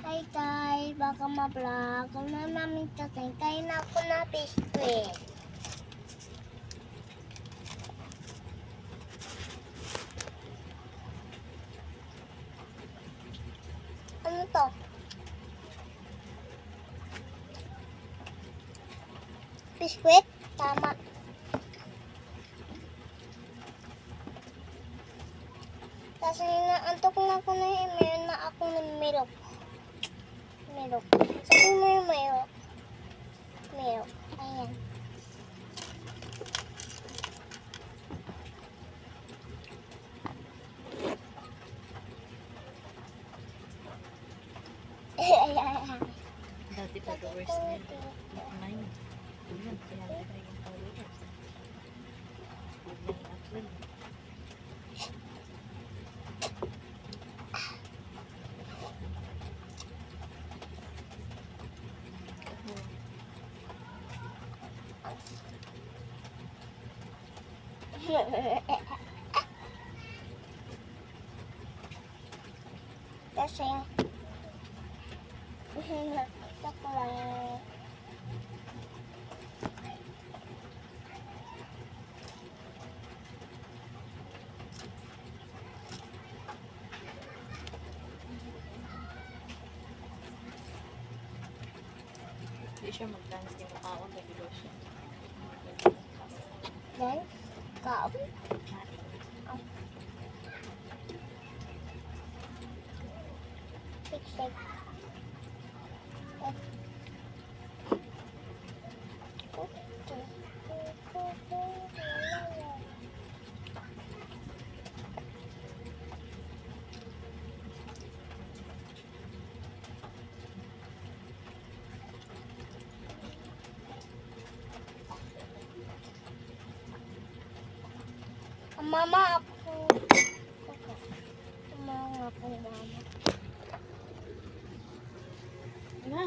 Hi guys, baka ma-vlog. Kung na namin tatay, kain na ako na biscuit. Ano to? Biscuit? Tama. Kasi naantok na ako na meron na ako ng milk. Milk. Sabi mo yung milk. Milk. Ayan. Dati pa doors niya. Nine. Ayan, kaya nila yung followers. Biglang upload. Kasi nakita ko lang Hindi siya mag-dance niya makaon na bilo siya. yan. Kaon. Siksik. Mama ako. Mama ako, mama. Na.